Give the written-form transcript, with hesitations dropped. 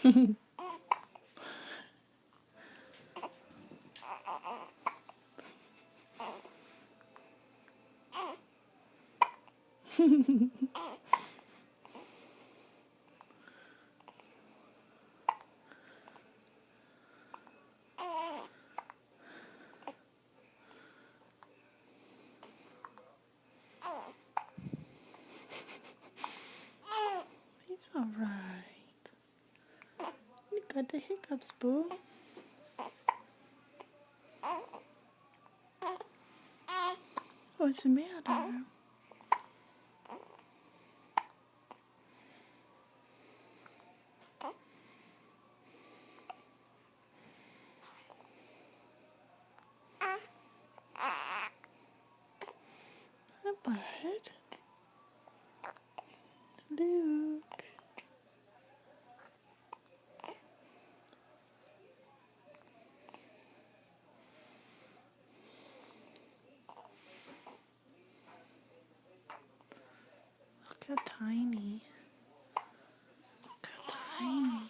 He's alright. You got the hiccups, boo. What's the matter? Hi, bud. Luke. Look how tiny. Look how tiny.